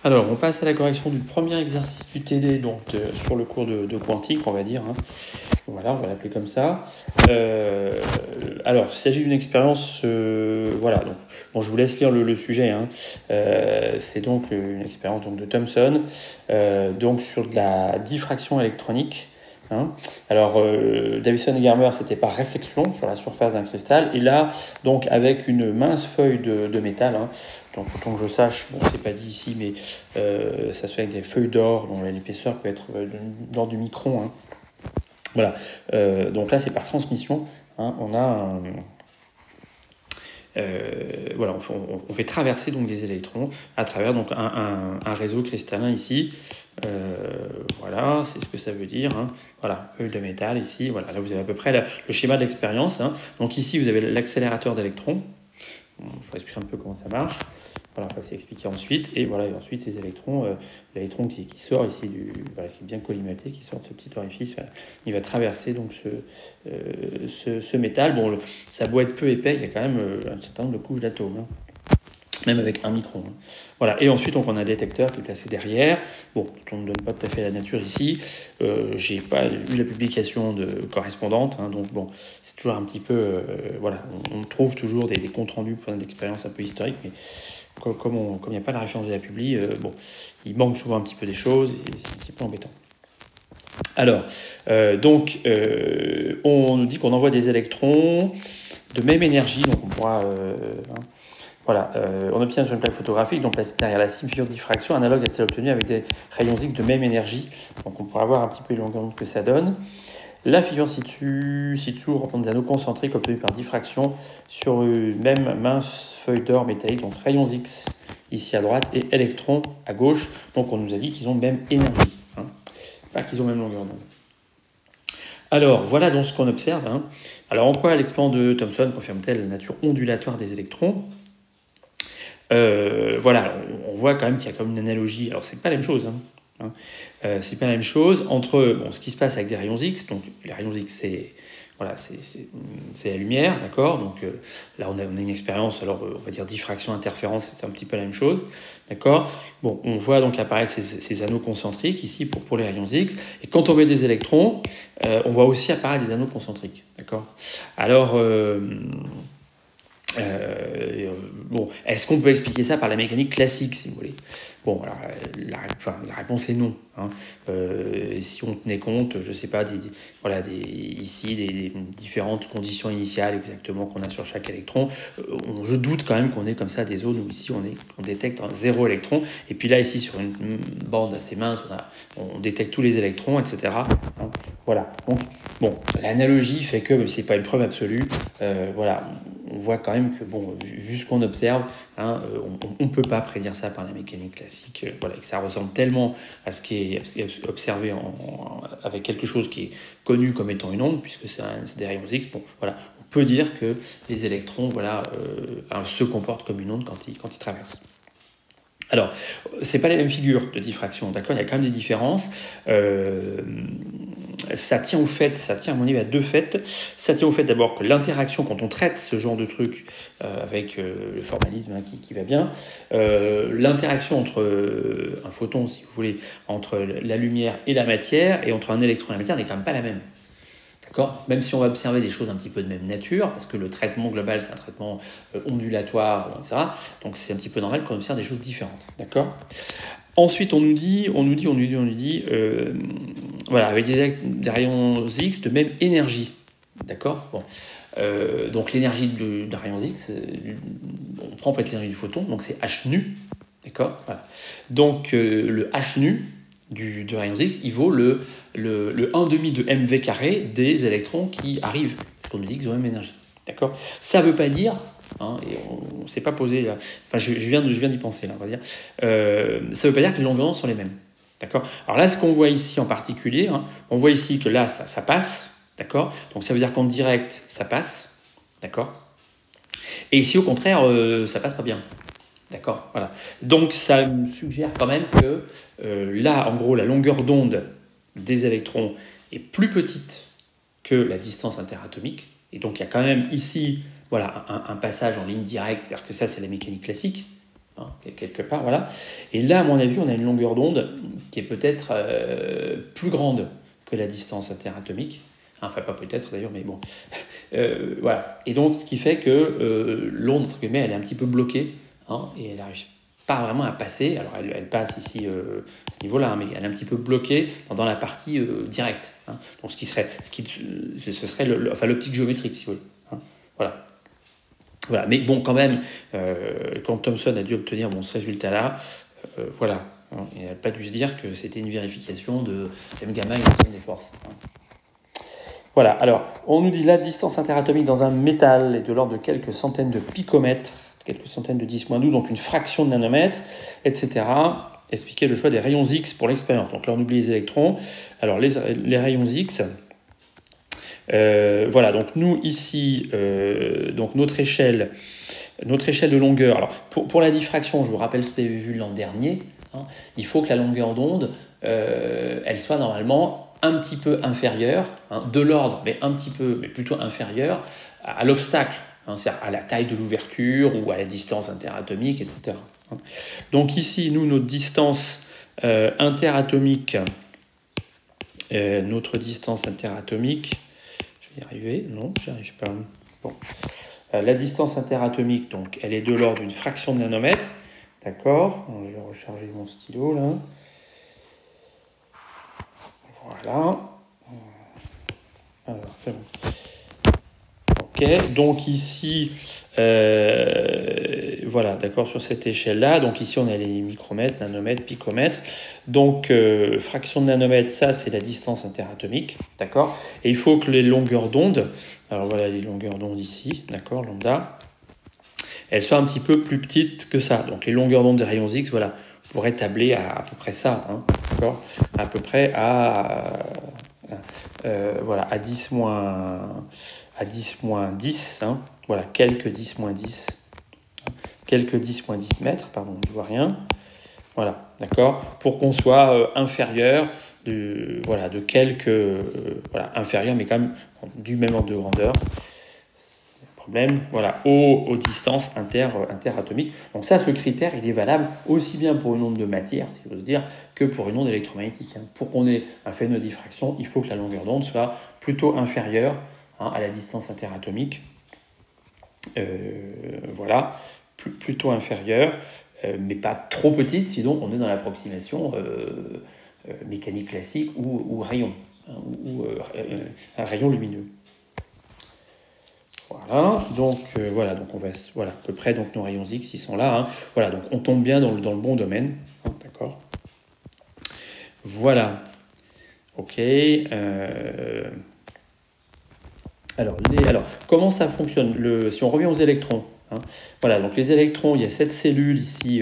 Alors, on passe à la correction du premier exercice du TD, donc sur le cours de quantique, on va dire. Hein. Voilà, on va l'appeler comme ça. Alors, il s'agit d'une expérience, voilà. Donc, bon, je vous laisse lire le sujet. Hein. C'est donc une expérience donc, de Thomson, donc sur de la diffraction électronique. Hein. Alors, Davison et Germer, c'était par réflexion sur la surface d'un cristal. Et là, donc, avec une mince feuille de métal. Hein. Donc, autant que je sache, bon, c'est pas dit ici, mais ça se fait avec des feuilles d'or dont l'épaisseur peut être dans du micron. Hein. Voilà. Donc là, c'est par transmission. Hein. On a voilà, on fait traverser donc des électrons à travers donc un réseau cristallin ici. Voilà, c'est ce que ça veut dire. Hein. Voilà, feuille de métal ici. Voilà, là vous avez à peu près le schéma d'expérience. Hein. Donc ici, vous avez l'accélérateur d'électrons. Bon, je vous explique un peu comment ça marche. Voilà, on va s'expliquer ensuite. Et voilà, et ensuite ces électrons, l'électron qui sort ici, voilà, qui est bien collimaté, qui sort de ce petit orifice, voilà, il va traverser donc ce métal. Bon, ça a beau être peu épais, il y a quand même un certain nombre de couches d'atomes. Hein. Même avec un micron. Hein. Voilà. Et ensuite, donc, on a un détecteur qui est placé derrière. Bon, on ne donne pas tout à fait la nature ici. J'ai pas eu la publication correspondante. Hein, donc, bon, c'est toujours un petit peu... voilà, on trouve toujours des comptes rendus pour une expérience un peu historique, mais comme il n'y a pas la référence de la publi, bon, il manque souvent un petit peu des choses et c'est un petit peu embêtant. Alors, donc, on nous dit qu'on envoie des électrons de même énergie, donc on pourra... hein, voilà, on obtient sur une plaque photographique, donc derrière la cible figure de diffraction, analogue à celle obtenue avec des rayons X de même énergie. Donc on pourra voir un petit peu les longueurs d'onde que ça donne. La figure ci-dessous représente des anneaux concentriques obtenus par diffraction sur une même mince feuille d'or métallique, donc rayons X ici à droite et électrons à gauche. Donc on nous a dit qu'ils ont même énergie, hein, pas qu'ils ont même longueur d'onde. Alors, voilà donc ce qu'on observe. Hein. Alors, en quoi l'expérience de Thomson confirme-t-elle la nature ondulatoire des électrons ? Voilà, on voit quand même qu'il y a comme une analogie. Alors, c'est pas la même chose. Hein. C'est pas la même chose entre ce qui se passe avec des rayons X. Donc, les rayons X, c'est voilà, c'est la lumière, d'accord. Donc là, on a une expérience. Alors, on va dire diffraction, interférence, c'est un petit peu la même chose, d'accord. Bon, on voit donc apparaître ces anneaux concentriques ici pour les rayons X. Et quand on met des électrons, on voit aussi apparaître des anneaux concentriques, d'accord. Alors bon, est-ce qu'on peut expliquer ça par la mécanique classique, si vous voulez ? Bon, alors la réponse est non. Hein. Si on tenait compte, je ne sais pas, ici des différentes conditions initiales exactement qu'on a sur chaque électron, je doute quand même qu'on ait comme ça des zones où ici on détecte un 0 électron, et puis là ici sur une bande assez mince, on détecte tous les électrons, etc. Hein. Voilà. Donc, bon, l'analogie fait que, même si ce n'est pas une preuve absolue, voilà, on voit quand même que, bon, vu ce qu'on observe, hein, on ne peut pas prédire ça par la mécanique classique, voilà, et que ça ressemble tellement à ce qui est observé avec quelque chose qui est connu comme étant une onde, puisque c'est des rayons X. Bon, voilà, on peut dire que les électrons, voilà, se comportent comme une onde quand ils traversent. Alors, c'est pas les mêmes figures de diffraction, d'accord ? Il y a quand même des différences. Ça tient à mon avis à deux faits. Ça tient au fait d'abord que l'interaction, quand on traite ce genre de truc avec le formalisme hein, qui va bien, l'interaction entre un photon, si vous voulez, entre la lumière et la matière, et entre un électron et la matière, n'est quand même pas la même. D'accord ? Même si on va observer des choses un petit peu de même nature, parce que le traitement global, c'est un traitement ondulatoire, etc. Donc c'est un petit peu normal qu'on observe des choses différentes. D'accord ? Ensuite, on nous dit, voilà, avec des rayons X de même énergie. D'accord ? Bon. Donc l'énergie d'un rayon X, on prend peut-être l'énergie du photon, donc c'est h nu. D'accord ? Voilà. Donc le h nu du rayon X, il vaut le 1,5 de mv carré des électrons qui arrivent, parce qu'on nous dit qu'ils ont la même énergie. D'accord ? Ça ne veut pas dire, hein, et on ne s'est pas posé, là, enfin je viens d'y penser, là, on va dire, ça ne veut pas dire que les longueurs d'onde sont les mêmes. D'accord ? Alors là, ce qu'on voit ici en particulier, hein, on voit ici que là, ça passe, d'accord ? Donc ça veut dire qu'en direct, ça passe, d'accord ? Et ici, au contraire, ça passe pas bien. D'accord, voilà. Donc ça me suggère quand même que là, en gros, la longueur d'onde des électrons est plus petite que la distance interatomique. Et donc il y a quand même ici, voilà, un passage en ligne directe, c'est-à-dire que ça, c'est la mécanique classique. hein, quelque part, voilà. Et là, à mon avis, on a une longueur d'onde qui est peut-être plus grande que la distance interatomique. Enfin, pas peut-être d'ailleurs, mais bon. Voilà. Et donc, ce qui fait que l'onde, entre guillemets, elle est un petit peu bloquée, hein, et elle n'arrive pas vraiment à passer. Alors, elle passe ici, à ce niveau-là, hein, mais elle est un petit peu bloquée dans la partie directe. Hein. Donc, ce serait l'optique géométrique, si vous voulez. Hein. Voilà. Voilà. Mais bon, quand même, quand Thomson a dû obtenir ce résultat-là, voilà. Hein, il n'a pas dû se dire que c'était une vérification de m gamma et des forces. Hein. Voilà, alors, on nous dit la distance interatomique dans un métal est de l'ordre de quelques centaines de picomètres, quelques centaines de 10-12, donc une fraction de nanomètre, etc. Expliquer le choix des rayons X pour l'expérience. Donc là, on oublie les électrons. Alors, les rayons X, voilà, donc nous, ici, donc notre échelle de longueur. Alors, pour la diffraction, je vous rappelle ce que vous avez vu l'an dernier, hein, il faut que la longueur d'onde, elle soit normalement un petit peu inférieur, hein, de l'ordre, mais un petit peu, mais plutôt inférieur à l'obstacle, hein, c'est-à-dire à la taille de l'ouverture ou à la distance interatomique, etc. Donc ici, nous, notre distance interatomique, je vais y arriver, non, j'y arrive pas. Bon. La distance interatomique, donc, elle est de l'ordre d'une fraction de nanomètre, d'accord, je vais recharger mon stylo, là. Voilà. Alors, c'est bon. Ok, donc ici, voilà, d'accord, sur cette échelle-là. Donc ici, on a les micromètres, nanomètres, picomètres. Donc, fraction de nanomètre, ça, c'est la distance interatomique, d'accord. Et il faut que les longueurs d'onde, alors voilà les longueurs d'onde ici, d'accord, lambda, elles soient un petit peu plus petites que ça. Donc les longueurs d'onde des rayons X, voilà, on pourrait tabler à peu près ça, hein, d'accord, à peu près voilà, à 10 moins 10, hein, voilà, quelques 10 moins 10 mètres, pardon, on ne voit rien, voilà, d'accord, pour qu'on soit inférieur de quelques, voilà, inférieur, mais quand même du même ordre de grandeur, problème, voilà, aux distances interatomiques. Donc ça, ce critère, il est valable aussi bien pour une onde de matière, si j'ose dire, que pour une onde électromagnétique. Hein. Pour qu'on ait un phénomène de diffraction, il faut que la longueur d'onde soit plutôt inférieure, hein, à la distance interatomique. Voilà, plutôt inférieure, mais pas trop petite, sinon on est dans l'approximation mécanique classique ou rayon, hein, ou un rayon lumineux. Voilà, donc donc on va, voilà, à peu près, donc nos rayons X, ils sont là, hein. Voilà, donc on tombe bien dans le bon domaine, hein, d'accord. Voilà, ok. Alors, comment ça fonctionne si on revient aux électrons, hein, voilà, donc les électrons, il y a cette cellule ici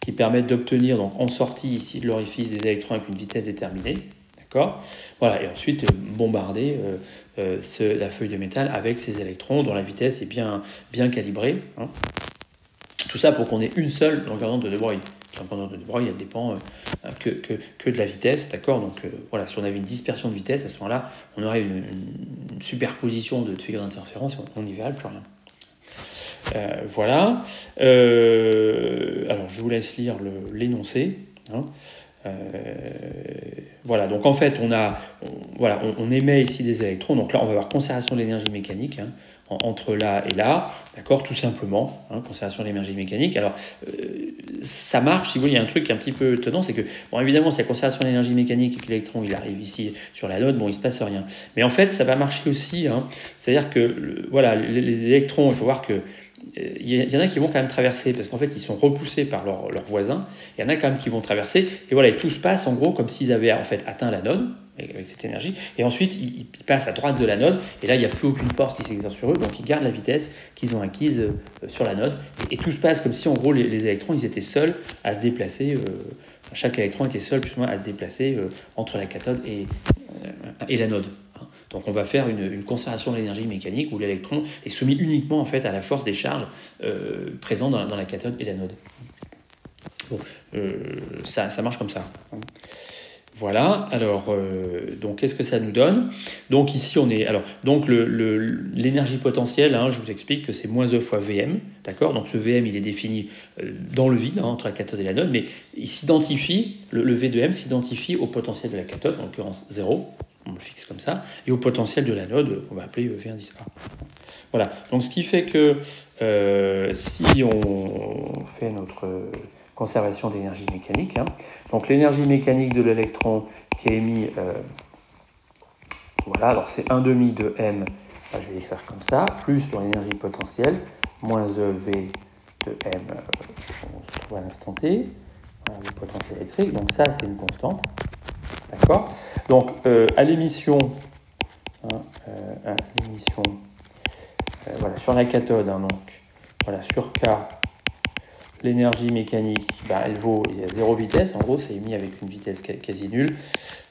qui permettent d'obtenir, donc en sortie ici de l'orifice des électrons avec une vitesse déterminée. D'accord. Voilà, et ensuite bombarder la feuille de métal avec ces électrons dont la vitesse est bien calibrée. Hein. Tout ça pour qu'on ait une seule longueur d'onde de De Broglie. La longueur d'onde de De Broglie, elle dépend que de la vitesse. D'accord. Donc voilà, si on avait une dispersion de vitesse, à ce moment-là, on aurait une superposition de figures d'interférence et on n'y verrait plus rien. Voilà. Alors, je vous laisse lire l'énoncé. Hein. Voilà, donc en fait, on émet ici des électrons. Donc là, on va avoir conservation de l'énergie mécanique, hein, entre là et là, d'accord, tout simplement, hein, conservation de l'énergie mécanique. Alors, ça marche, si vous voulez, il y a un truc qui est un petit peu étonnant, c'est que, bon, évidemment, si la conservation de l'énergie mécanique et que l'électron, il arrive ici sur l'anode, bon, il ne se passe rien. Mais en fait, ça va marcher aussi, hein, c'est-à-dire que, voilà, les électrons, il faut voir que il y en a qui vont quand même traverser parce qu'en fait ils sont repoussés par leurs voisins. Il y en a quand même qui vont traverser et voilà, et tout se passe en gros comme s'ils avaient en fait atteint l'anode avec cette énergie et ensuite ils passent à droite de l'anode et là il n'y a plus aucune force qui s'exerce sur eux, donc ils gardent la vitesse qu'ils ont acquise sur l'anode et tout se passe comme si en gros les électrons ils étaient seuls à se déplacer, chaque électron était seul plus ou moins à se déplacer entre la cathode et l'anode. Donc on va faire une conservation de l'énergie mécanique où l'électron est soumis uniquement en fait à la force des charges présentes dans la cathode et l'anode. Bon, ça marche comme ça. Voilà, alors, donc qu'est-ce que ça nous donne? Donc ici, on est. Alors, donc l'énergie potentielle, hein, je vous explique que c'est moins E fois VM, d'accord? Donc ce VM, il est défini dans le vide, hein, entre la cathode et l'anode, mais il s'identifie, le V de M s'identifie au potentiel de la cathode, en l'occurrence 0, on le fixe comme ça, et au potentiel de l'anode, qu'on va appeler V1,10A. Voilà, donc ce qui fait que si on fait notre conservation d'énergie mécanique, hein, donc l'énergie mécanique de l'électron qui est émis, voilà, alors c'est 1 demi de M, je vais l'écrire comme ça, plus sur l'énergie potentielle, moins EV de M, on se trouve à l'instant T, le potentiel électrique, donc ça c'est une constante, d'accord? Donc à l'émission, hein, voilà, sur la cathode, hein, donc voilà, sur K, l'énergie mécanique, elle vaut, il y a 0 vitesse, en gros c'est émis avec une vitesse quasi nulle.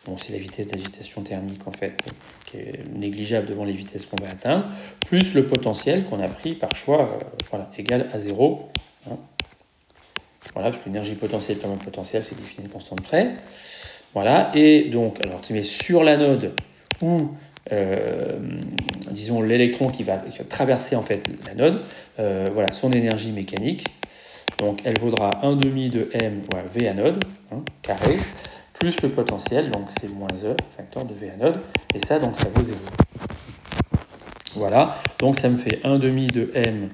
Bon, c'est la vitesse d'agitation thermique en fait, qui est négligeable devant les vitesses qu'on va atteindre, plus le potentiel qu'on a pris par choix, voilà, égal à 0. Hein. Voilà, parce que l'énergie potentielle comme un potentiel, c'est défini une constante près. Voilà, et donc, alors tu mets sur l'anode ou disons l'électron qui va traverser en fait l'anode, voilà, son énergie mécanique. Donc elle vaudra 1 demi de M, voilà, V anode, hein, carré, plus le potentiel, donc c'est moins E, facteur de V anode, et ça, donc ça vaut 0. Voilà, donc ça me fait 1 demi de M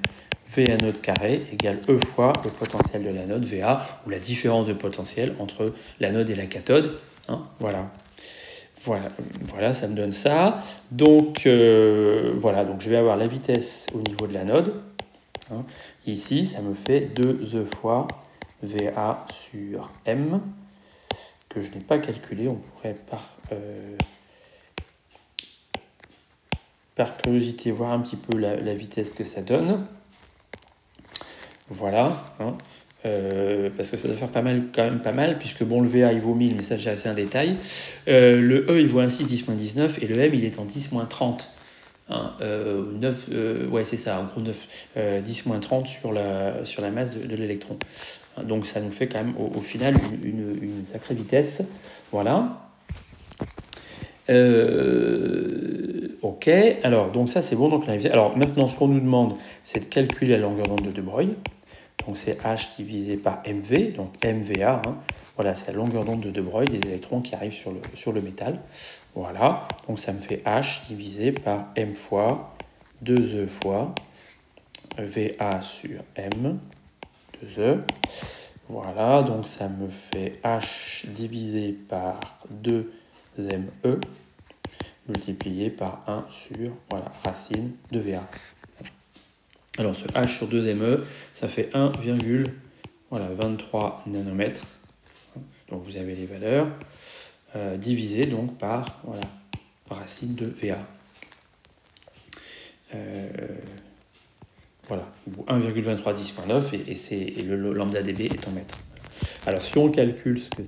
V anode carré égale E fois le potentiel de l'anode, VA, ou la différence de potentiel entre l'anode et la cathode. Hein, voilà. Voilà, ça me donne ça. Donc, voilà, donc je vais avoir la vitesse au niveau de l'anode. Hein. Ici, ça me fait 2E fois VA sur M, que je n'ai pas calculé. On pourrait par curiosité voir un petit peu la vitesse que ça donne. Voilà. Hein. Parce que ça doit faire quand même pas mal, puisque bon, le VA il vaut 1000, mais ça j'ai assez un détail. Le E il vaut un 6 10-19 et le M il est en 10-30. Hein, 9, ouais c'est ça, en gros 9, 10-30 sur la masse de l'électron. Donc ça nous fait quand même au final une sacrée vitesse. Voilà. Ok, alors donc ça c'est bon. Donc, alors maintenant ce qu'on nous demande c'est de calculer la longueur d'onde de De Broglie. Donc c'est H divisé par MV, donc MVA. Hein. Voilà, c'est la longueur d'onde de De Broglie des électrons qui arrivent sur le métal. Voilà, donc ça me fait H divisé par M fois 2E fois VA sur M, 2E. Voilà, donc ça me fait H divisé par 2ME multiplié par 1 sur, voilà, racine de VA. Alors ce H sur 2ME, ça fait 1,23 nanomètres. Donc vous avez les valeurs, divisé donc par, voilà, racine de VA. Voilà, 1,23 10.9 et le lambda dB est en mètres. Alors si on calcule ce que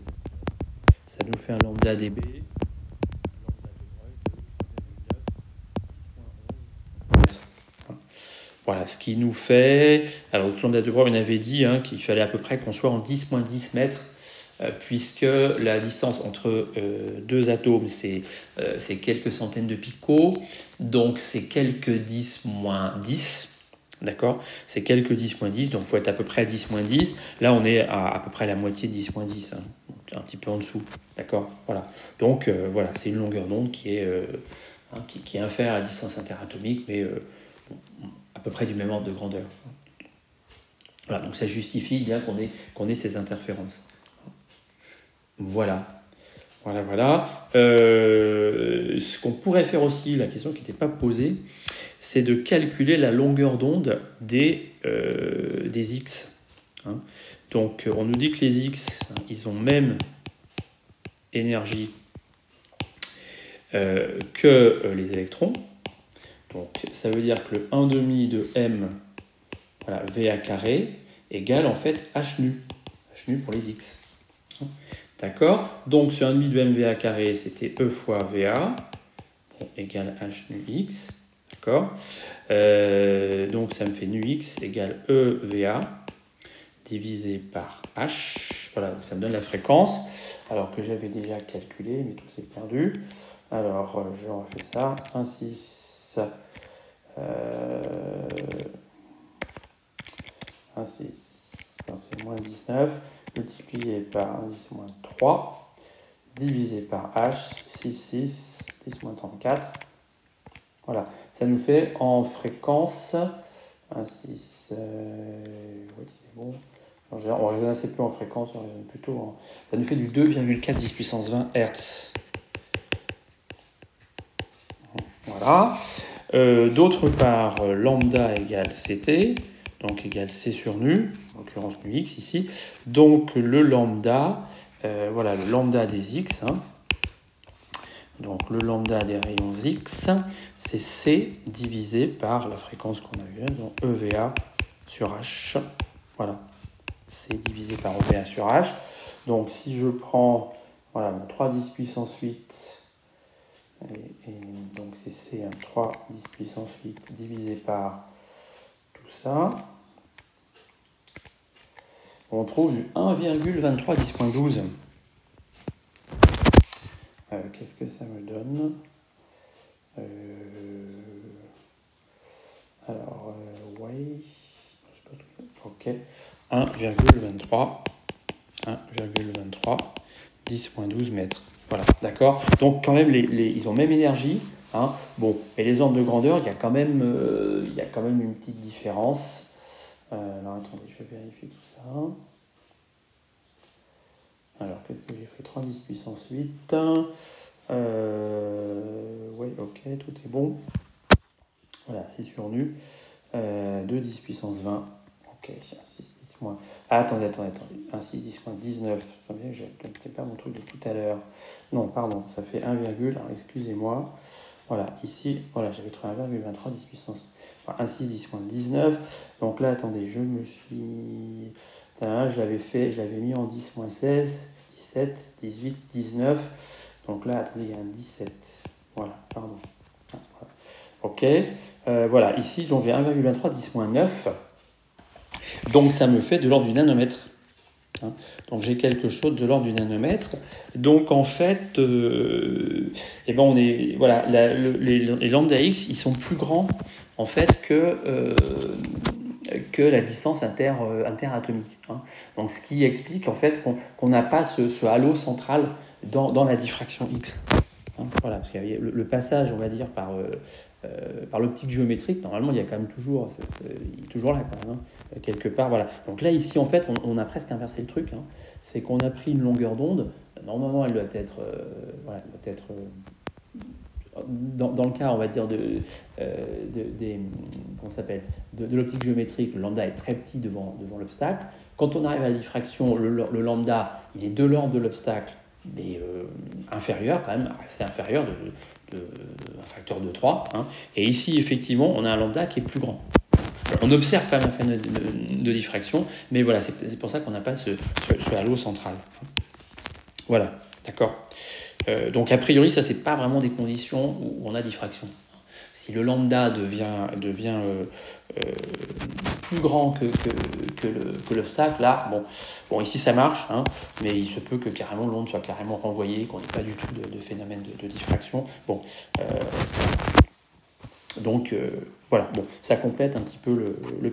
ça nous fait un lambda dB, voilà, ce qui nous fait... Alors, le lambda de Broglie, on avait dit hein, qu'il fallait à peu près qu'on soit en 10-10 mètres, puisque la distance entre deux atomes, c'est quelques centaines de picots, donc c'est quelques 10-10, d'accord? C'est quelques 10-10, donc il faut être à peu près à 10-10. Là, on est à peu près la moitié de 10-10, hein, un petit peu en dessous, d'accord? Voilà, donc voilà, c'est une longueur d'onde qui est inférieure à la distance interatomique, mais... à peu près du même ordre de grandeur. Voilà, donc ça justifie bien qu'on ait ces interférences. Voilà. Ce qu'on pourrait faire aussi, la question qui n'était pas posée, c'est de calculer la longueur d'onde des X. Hein. Donc on nous dit que les X, ils ont même énergie que les électrons. Donc ça veut dire que le 1 demi de M, voilà, VA carré, égale en fait H nu. H nu pour les X. D'accord? Donc ce 1 demi de M VA carré, c'était E fois VA, bon, égale H nu X. D'accord? Donc ça me fait nu X égale E VA, divisé par h. Voilà, donc ça me donne la fréquence, alors que j'avais déjà calculé, mais tout s'est perdu. Alors, je refais ça. 1,6... 1,6... Non, c'est moins 19, multiplié par 1,10 moins 3, divisé par h, 6,6, 10 moins 34. Voilà, ça nous fait en fréquence 1,6... oui, c'est bon. On ne raisonne assez peu en fréquence, on raisonne plutôt en... Ça nous fait du 2,4 10 puissance 20 Hz. Voilà. D'autre part, lambda égale CT, donc égale C sur nu, en l'occurrence nu x ici. Donc le lambda, voilà, le lambda des x, hein. Donc le lambda des rayons x, c'est C divisé par la fréquence qu'on a vue là, donc EVA sur H. Voilà, C divisé par EVA sur H. Donc si je prends, voilà, 3 10 puissance 8, et donc c'est C, 3 10 puissance 8 divisé par tout ça, on trouve du 1,23 10.12. Qu'est-ce que ça me donne? Alors, ouais, ok, 1,23 10.12 mètres. Voilà, d'accord. Donc quand même, ils ont même énergie. Hein. Bon, et les ordres de grandeur, il y a quand même une petite différence. Alors attendez, je vais vérifier tout ça. Alors, qu'est-ce que j'ai fait? 3 10 puissance 8. Oui, ok, tout est bon. Voilà, c'est sur nu. 2 10 puissance 20. Ok, 6 10 moins. Ah, attendez. 1 6 10 moins 19. Je ne connais pas mon truc de tout à l'heure. Non, pardon, ça fait 1, alors excusez-moi. Voilà, ici, voilà, j'avais trouvé 1,23 10 puissance. Enfin, 1 6 10 moins 19. Donc là, attendez, je l'avais mis en 10 moins 16, 17, 18, 19. Donc là, attendez, il y a un 17. Voilà, pardon. Ah, voilà. Ok, voilà, ici, donc j'ai 1,23 10 moins 9. Donc ça me fait de l'ordre du nanomètre. Hein. Donc j'ai quelque chose de l'ordre du nanomètre. Donc en fait, on est, voilà, les lambda x, ils sont plus grands en fait que la distance interatomique. Hein. Donc ce qui explique en fait qu'on n'a pas ce halo central dans la diffraction X. Hein, voilà, parce qu'il y a le passage, on va dire, par l'optique géométrique, normalement, il y a quand même toujours, il est toujours là, quand même, hein, quelque part. Voilà. Donc là, ici, en fait, on a presque inversé le truc. Hein. C'est qu'on a pris une longueur d'onde. Normalement, elle doit être, dans le cas, on va dire, comment ça s'appelle, de l'optique géométrique, le lambda est très petit devant l'obstacle. Quand on arrive à la diffraction, le lambda, il est de l'ordre de l'obstacle, mais inférieur, quand même, assez inférieur, un facteur de 3. Hein. Et ici, effectivement, on a un lambda qui est plus grand. Alors, on observe quand même un phénomène de diffraction, mais voilà, c'est pour ça qu'on n'a pas ce halo central. Voilà, d'accord. Donc a priori, ça c'est pas vraiment des conditions où on a diffraction. Si le lambda devient plus grand que l'obstacle, là, bon, ici ça marche, hein, mais il se peut que carrément l'onde soit carrément renvoyée, qu'on n'ait pas du tout de phénomène de diffraction. Bon, donc voilà, bon, ça complète un petit peu le